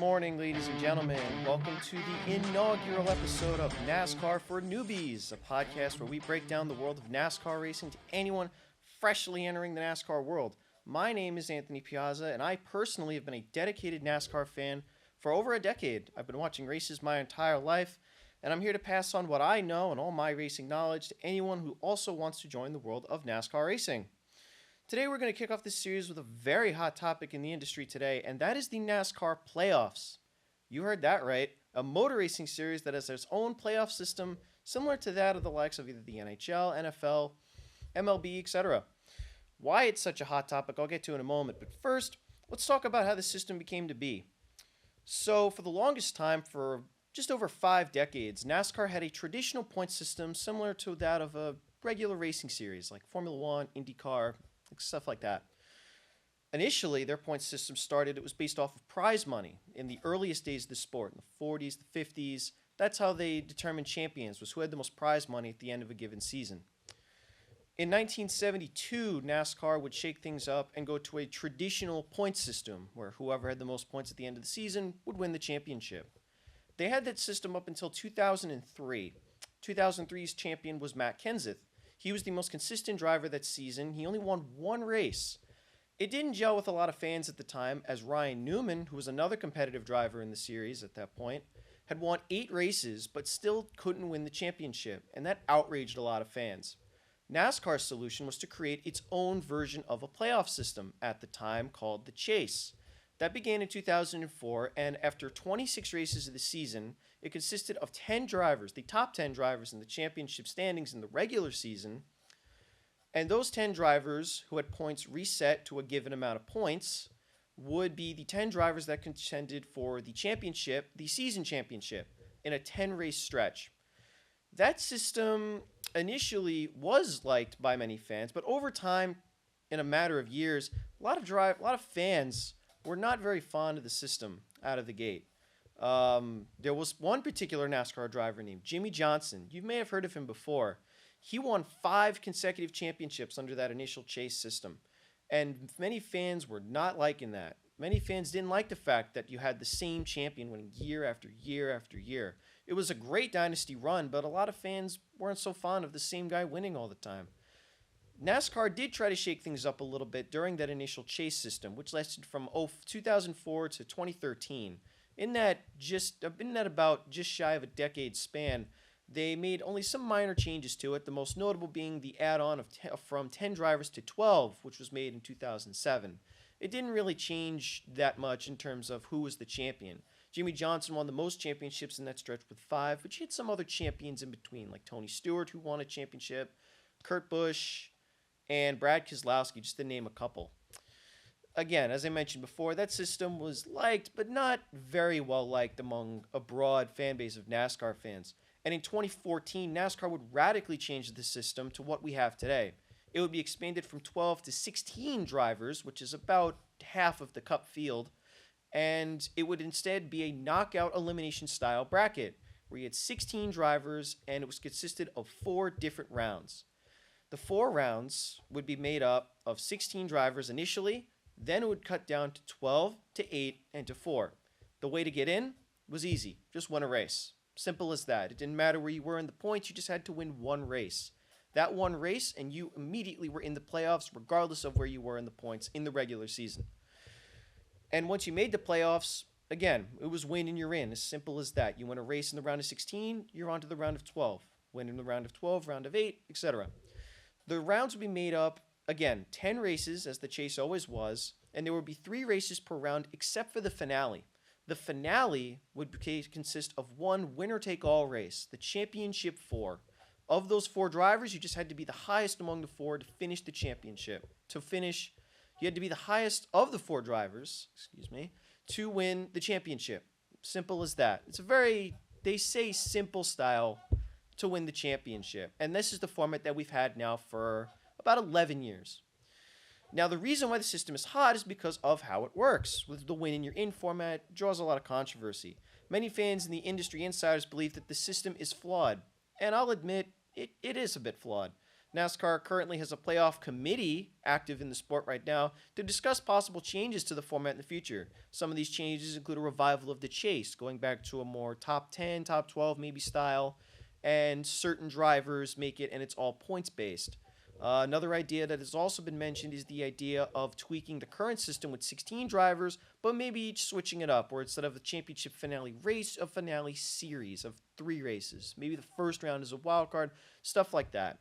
morning, ladies and gentlemen. Welcome to the inaugural episode of NASCAR for Newbies, a podcast where we break down the world of NASCAR racing to anyone freshly entering the NASCAR world. My name is Anthony Piazza, and I personally have been a dedicated NASCAR fan for over a decade. I've been watching races my entire life, and I'm here to pass on what I know and all my racing knowledge to anyone who also wants to join the world of NASCAR racing. Today we're going to kick off this series with a very hot topic in the industry today, and that is the NASCAR playoffs. You heard that right, a motor racing series that has its own playoff system similar to that of the likes of either the NHL, NFL, MLB, etc. Why it's such a hot topic I'll get to in a moment, but first, let's talk about how the system became to be. So for the longest time, for just over 5 decades, NASCAR had a traditional point system similar to that of a regular racing series like Formula One, IndyCar, stuff like that. Initially, their point system it was based off of prize money in the earliest days of the sport, in the 40s, the 50s. That's how they determined champions, was who had the most prize money at the end of a given season. In 1972, NASCAR would shake things up and go to a traditional point system, where whoever had the most points at the end of the season would win the championship. They had that system up until 2003. 2003's champion was Matt Kenseth. He was the most consistent driver that season. He only won one race. It didn't gel with a lot of fans at the time, as Ryan Newman, who was another competitive driver in the series at that point, had won 8 races but still couldn't win the championship, and that outraged a lot of fans. NASCAR's solution was to create its own version of a playoff system at the time called the Chase. That began in 2004, and after 26 races of the season, it consisted of 10 drivers, the top 10 drivers in the championship standings in the regular season, and those 10 drivers who had points reset to a given amount of points would be the 10 drivers that contended for the championship, the season championship, in a 10-race stretch. That system initially was liked by many fans, but over time, in a matter of years, a lot of fans were not very fond of the system out of the gate. There was one particular NASCAR driver named Jimmy Johnson. You may have heard of him before. He won 5 consecutive championships under that initial Chase system, and many fans were not liking that. Many fans didn't like the fact that you had the same champion winning year after year after year. It was a great dynasty run, but a lot of fans weren't so fond of the same guy winning all the time. NASCAR did try to shake things up a little bit during that initial Chase system, which lasted from 2004 to 2013. In that about just shy of a decade span, they made only some minor changes to it, the most notable being the add-on from 10 drivers to 12, which was made in 2007. It didn't really change that much in terms of who was the champion. Jimmy Johnson won the most championships in that stretch with 5, but you had some other champions in between, like Tony Stewart, who won a championship, Kurt Busch, and Brad Keselowski, just to name a couple. Again, as I mentioned before, that system was liked, but not very well liked among a broad fan base of NASCAR fans. And in 2014, NASCAR would radically change the system to what we have today. It would be expanded from 12 to 16 drivers, which is about half of the Cup field, and it would instead be a knockout elimination style bracket, where you had 16 drivers, and it was consisted of 4 different rounds. The 4 rounds would be made up of 16 drivers initially, then it would cut down to 12, to 8, and to 4. The way to get in was easy. Just win a race. Simple as that. It didn't matter where you were in the points, you just had to win one race. That one race, and you immediately were in the playoffs, regardless of where you were in the points in the regular season. And once you made the playoffs, again, it was win and you're in. As simple as that. You win a race in the round of 16, you're on to the round of 12. Win in the round of 12, round of 8, etc. The rounds would be made up, again, 10 races, as the Chase always was, and there would be 3 races per round except for the finale. The finale would consist of one winner-take-all race, the championship 4. Of those 4 drivers, you just had to be the highest among the 4 to finish the championship. You had to be the highest of the 4 drivers, to win the championship. Simple as that. It's a very, they say, simple style to win the championship. And this is the format that we've had now for about 11 years. Now, the reason why the system is hot is because of how it works. With the win and you're in format, it draws a lot of controversy. Many fans and the industry insiders believe that the system is flawed. And I'll admit, it is a bit flawed. NASCAR currently has a playoff committee active in the sport right now to discuss possible changes to the format in the future. Some of these changes include a revival of the chase, going back to a more top 10, top 12 maybe style, and certain drivers make it and it's all points based. Another idea that has also been mentioned is the idea of tweaking the current system with 16 drivers, but maybe each switching it up, where instead of a championship finale race, a finale series of 3 races. Maybe the first round is a wild card, stuff like that.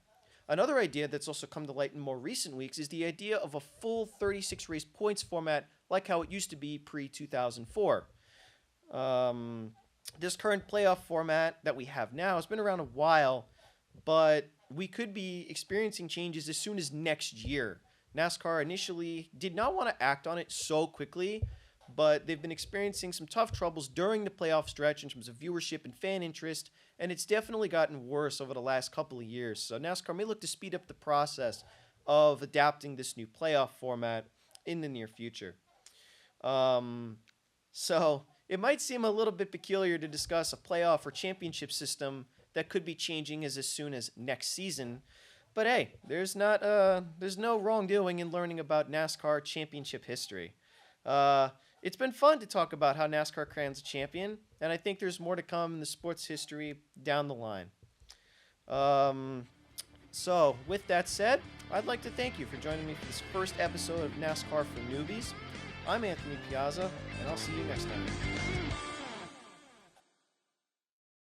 Another idea that's also come to light in more recent weeks is the idea of a full 36 race points format like how it used to be pre 2004. This current playoff format that we have now has been around a while, but we could be experiencing changes as soon as next year. NASCAR initially did not want to act on it so quickly, but they've been experiencing some tough troubles during the playoff stretch in terms of viewership and fan interest, and it's definitely gotten worse over the last couple of years. So NASCAR may look to speed up the process of adapting this new playoff format in the near future. So it might seem a little bit peculiar to discuss a playoff or championship system that could be changing as soon as next season. But hey, there's no wrongdoing in learning about NASCAR championship history. It's been fun to talk about how NASCAR crowns a champion, and I think there's more to come in the sport's history down the line. So, with that said, I'd like to thank you for joining me for this first episode of NASCAR for Newbies. I'm Anthony Piazza, and I'll see you next time.